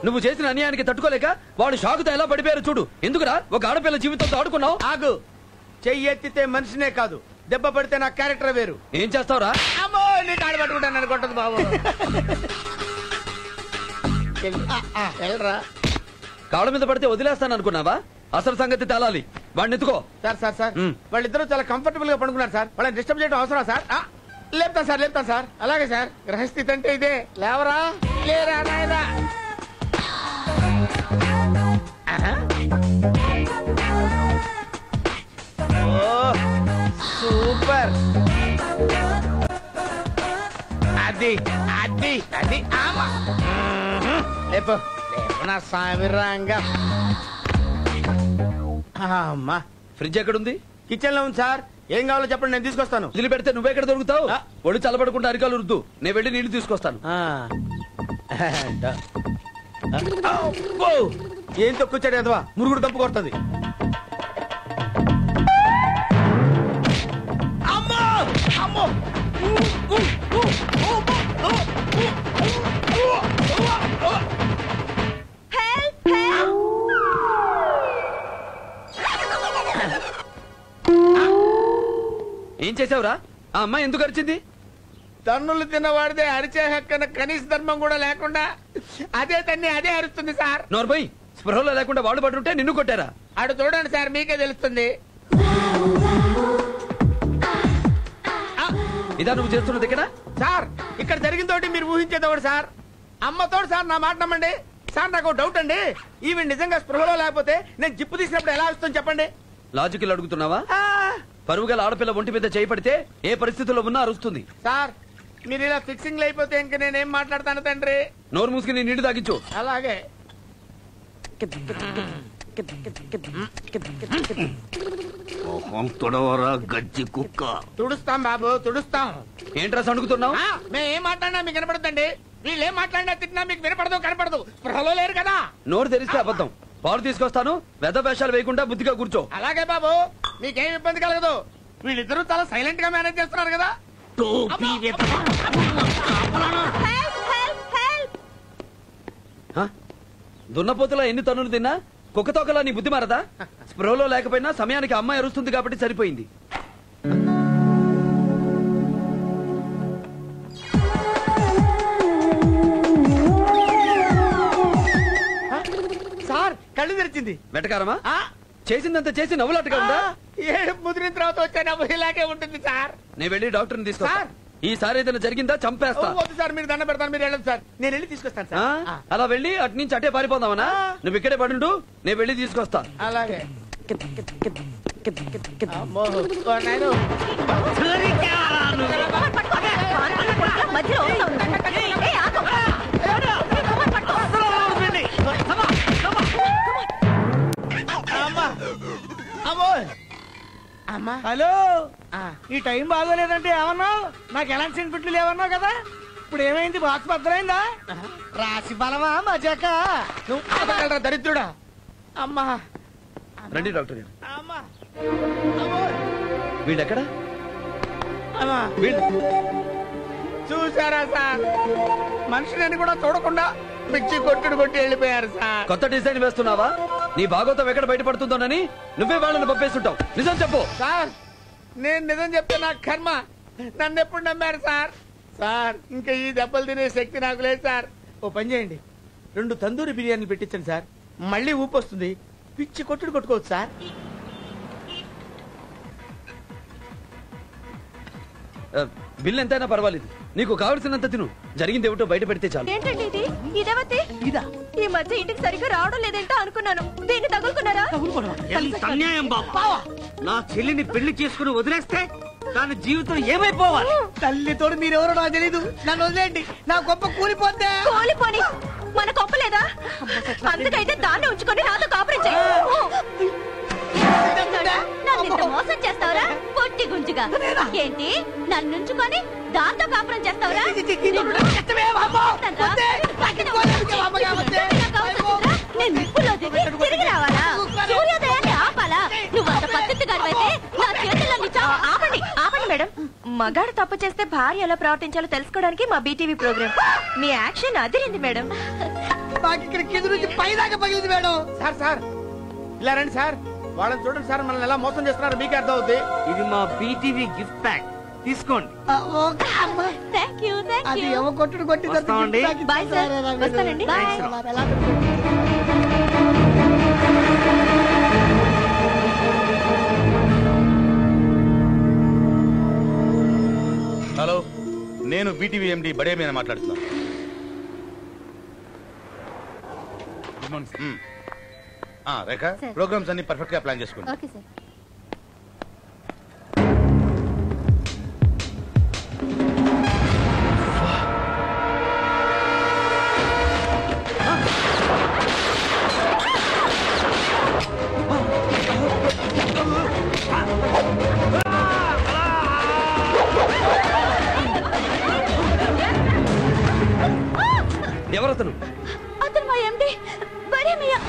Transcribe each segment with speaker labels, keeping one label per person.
Speaker 1: నువ్వు చేసిన అన్యాయానికి తట్టుకోలేక వాడు షాకుతో ఎలా పడిపోయారు చూడు. ఎందుకురా ఒక ఆడపిల్ల జీవితంతో ఆడుకున్నావు?
Speaker 2: ఆగు. చెయ్యి ఎత్తితే మనిషినే కాదు, దెబ్బ పడితే నా క్యారెక్టర్ వేరు.
Speaker 1: ఏం చేస్తావురా?
Speaker 2: అమ్మో నీ కాడు పట్టుకుంటాను అనుకుంటుంది బాబు. వెళ్ళరా.
Speaker 1: కాళ్ళ మీద పడితే వదిలేస్తాను అనుకున్నావా? అసలు సంగతి తేలాలి. వాడిని ఎత్తుకో.
Speaker 2: సార్ వాళ్ళిద్దరూ చాలా కంఫర్టబుల్ గా పడుకున్నారు సార్. వాళ్ళని డిస్టర్బ్ చేయడం అవసరం సార్? లేపుతాను సార్. అలాగే సార్. గ్రహస్థితి అంటే ఇదే. లేవరా లేరా నాయనా. సూపర్. అది అది అది ఆమా. లేపు నా సామిరంగా. అమ్మా
Speaker 1: ఫ్రిడ్జ్ ఎక్కడుంది?
Speaker 2: కిచెన్ లో ఉంది సార్. ఏం కావాలో చెప్పండి, నేను తీసుకొస్తాను.
Speaker 1: వదిలి పెడితే నువ్వెక్కడ దొరుకుతావు? ఒళ్ళు చల్లబడకుండా అరికాలు రుద్దు, నేను వెళ్ళి నీళ్లు తీసుకొస్తాను.
Speaker 2: ఏం తొక్కుచ్చాడు అదవా, మురుగుడు తప్పు కొడుతుంది.
Speaker 1: ఏం చేసావురా? ఆ అమ్మాయి ఎందుకు అరిచింది?
Speaker 2: తన్నులు తిన్నవాడిదే అరిచే హక్కన కనీస ధర్మం కూడా లేకుండా అదే తన్ని అదే అరుస్తుంది సార్.
Speaker 1: నోర్బోయ్, స్పృహలో లేకుండా వాళ్ళు పడుంటే నిన్ను కొట్టారా?
Speaker 2: అడు చూడండి సార్, మీకే తెలుస్తుంది.
Speaker 1: ఇదా నువ్వు చేస్తున్నది ఇక్కడ?
Speaker 2: సార్ ఇక్కడ జరిగిందోటి మీరు ఊహించేదోడు సార్. అమ్మతోడు సార్, నా మాట నమ్మండి సార్. నాకు డౌట్ అండి, ఈవెన్ నిజంగా స్పృహలో లేకపోతే నేను జిప్పు తీసినప్పుడు ఎలా వస్తుంది చెప్పండి?
Speaker 1: లాజికల్ అడుగుతున్నావా? పరువుగల ఆడపిల్ల ఒంటి మీద చేయబడితే ఏ పరిస్థితుల్లో ఉన్నా అరుస్తుంది.
Speaker 2: సార్ మీరు ఇలా ఫిక్సింగ్ అయిపోతే ఇంక నేనేం మాట్లాడతాను తండ్రి.
Speaker 1: నోరు మూసుకుని నీళ్లు తాగించు.
Speaker 2: అలాగే.
Speaker 3: గజ్జి కుక్క.
Speaker 2: తుడుస్తాం బాబు, తుడుస్తాం.
Speaker 1: ఏంట్రా సణుకుతున్నావు?
Speaker 2: మేము ఏం మాట్లాడినా మీకు వినపడదండి. వీళ్ళు ఏం మాట్లాడినా తిట్టినా మీకు వినపడదు కనపడదు. స్పృహలో లేరు కదా.
Speaker 1: నోరు తెరిస్తే అబద్ధం. పాలు తీసుకొస్తాను, వెద వేషాలు వేయకుండా బుద్ధిగా కూర్చో.
Speaker 2: అలాగే బాబు, మీకేం ఇబ్బంది కలగదు. వీళ్ళిద్దరూ చాలా సైలెంట్ గా మేనేజ్ చేస్తున్నారు కదా.
Speaker 1: దున్నపోతులా ఎన్ని తన్నులు తిన్నా కుక్కతోకలా నీ బుద్ధి మారదా? స్పృహలో లేకపోయినా సమయానికి అమ్మాయి అరుస్తుంది కాబట్టి సరిపోయింది.
Speaker 2: సార్ కళ్ళు తెరిచింది.
Speaker 1: వెటకారమా? చేసిందంత చేసి నవ్వులాటగా ఉందా?
Speaker 2: ఏడు ముదిరిన తర్వాత వచ్చే నవ్వు ఇలాగే ఉంటుంది సార్.
Speaker 1: నేను వెళ్ళి డాక్టర్ని తీసుకొస్తా. ఈసారి ఏదైనా జరిగిందా చంపేస్తా.
Speaker 2: వద్దు సార్, మీరు దండ పెడతాను, మీరు వెళ్ళండి సార్. నేను వెళ్ళి తీసుకొస్తాను సార్.
Speaker 1: అలా వెళ్ళి అటు నుంచి అటే పారిపోదామనా? నువ్వు ఇక్కడే పడుండు, నేను వెళ్ళి తీసుకొస్తా.
Speaker 2: అలాగే.
Speaker 4: హలో, ఈ టైం బాగోలేదంటే ఏమన్నావు? నాకు ఎలాంటి సెంటిమెంట్లు లేవన్నావు కదా. ఇప్పుడు ఏమైంది? బాక్స్ భద్రైందా? రాసి బలమా మజాక?
Speaker 2: నువ్వు దరిద్రుడా. అమ్మా
Speaker 1: రండి డాక్టర్ గారు.
Speaker 2: అమ్మా
Speaker 1: వీళ్ళెక్కడ?
Speaker 2: చూసారా సార్, మనిషిని కూడా చూడకుండా పిచ్చి కొట్టుడు కొట్టి వెళ్ళిపోయారు సార్.
Speaker 1: కొత్త డిజైన్ వేస్తున్నావా? నీ భాగవతం ఎక్కడ బయటపడుతుందోనని నువ్వే వాళ్ళని పంపేస్తుంటావు. నిజం చెప్పు
Speaker 2: సార్. నేను నిజం చెప్తే నాకు కర్మ. నన్ను ఎప్పుడు నమ్మారు సార్? సార్ ఇంకా ఈ దెబ్బలు తినే శక్తి నాకు లేదు సార్. ఓ పని చేయండి, 2 తందూరి బిర్యానీలు పెట్టించండి సార్. మళ్ళీ ఊపు వస్తుంది, పిచ్చి కొట్టుడు కొట్టుకోవచ్చు సార్.
Speaker 1: బిల్ ఎంతైనా పర్వాలేదు, నీకు కావలసినంత తిను. జరిగింది ఏమిటో బయట పెడితే చాలు.
Speaker 5: ఏంటండి ఇది? ఇదేవతి ఈ మధ్య ఇంటికి సరిగ్గా రావడం లేదంటే అనుకున్నాను. దీన్ని తగులుకున్నారా?
Speaker 3: అన్యాయం బాబా. నా చెల్లిని పెళ్లి చేసుకుని వదిలేస్తే దాని జీవితం ఏమైపోవాలి?
Speaker 4: తల్లితోడు మీరెవరో నాకు తెలీదు. నన్ను వదిలేండి, నా గొప్ప కూలిపోతే.
Speaker 5: కూలిపోని మన కొప్పలేదా? అందుకైతే దాన్ని ఉంచుకొని నాతో కాపురం చెయ్యి. నన్ను మోసం చేస్తావరా పొట్టి గుంజుగా? ఏంటి నన్నుంచుకొని దాంతో కాపురం చేస్తావరా? నేను నిప్పులో దిగి తిరిగి రావాలా? సూర్యోదయాన్ని ఆపాలా? నువ్వంత పద్ధతి గారివైతే నా చేతుల్లో ఆపండి. ఆపండి మేడం. మగాడు తప్పు చేస్తే భార్య ఎలా ప్రవర్తించాలో తెలుసుకోవడానికి మా బీటీవీ ప్రోగ్రామ్. మీ యాక్షన్ అదిరింది మేడం.
Speaker 4: మాకు ఇక్కడ కింద నుంచి పైదాకా పగిలింది మేడం.
Speaker 2: సార్ సార్ ఇలా రండి సార్, వాళ్ళని చూడండి సార్, మనల్ని ఎలా మోసం చేస్తున్నారు మీకే అర్థం అవుతుంది.
Speaker 3: ఇది మా బీటీవీ గిఫ్ట్ ప్యాక్, తీసుకోండి.
Speaker 4: ఓకే అమ్మా.
Speaker 5: థ్యాంక్ యూ
Speaker 4: అది ఏమో కొట్టుడు కొట్టి
Speaker 3: వస్తామండి.
Speaker 5: బాయ్ సార్, వస్తానండి. బాయ్.
Speaker 6: హలో, నేను బీటీవీ ఎండి బడేమీన మాట్లాడుతున్నాను. రేఖ, ప్రోగ్రామ్స్ అన్ని పర్ఫెక్ట్ గా ప్లాన్ చేసుకోండి.
Speaker 5: Okay sir.
Speaker 1: ఎవరతను?
Speaker 5: అతను మా ఎండి బడేమియా.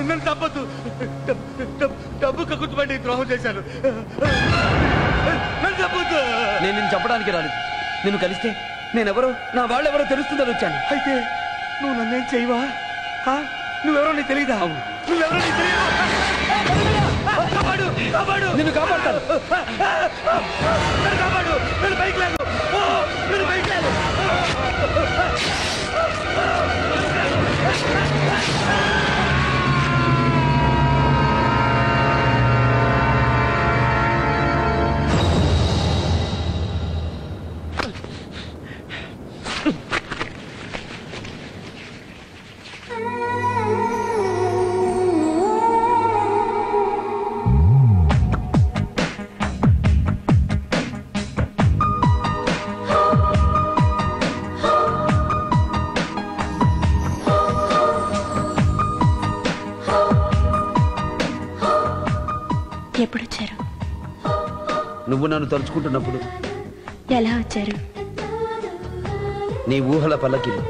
Speaker 6: నన్ను తప్పదు, డబ్బు కక్కుతుపడి ద్రోహం చేశాను. నన్ను తప్పదు.
Speaker 1: నేను నిన్ను చెప్పడానికి రాలేదు. నిన్ను కలిస్తే నేనెవరో, నా వాళ్ళెవరో తెలుస్తుందని వచ్చాను.
Speaker 6: అయితే నువ్వు నన్నేం చేయవా? నువ్వెవరో నీకు తెలీదా? నువ్వెవరో నీకు తెలీదా?
Speaker 1: నిన్ను కాపాడతాను.
Speaker 6: నన్ను కాపాడు, నన్ను పైకి లేదు, నన్ను పైకి లేదు.
Speaker 5: ఎప్పుడొచ్చారు?
Speaker 1: నువ్వు నన్ను తలుచుకుంటున్నప్పుడు.
Speaker 5: ఎలా వచ్చారు?
Speaker 1: నీ ఊహల పల్లకిలో.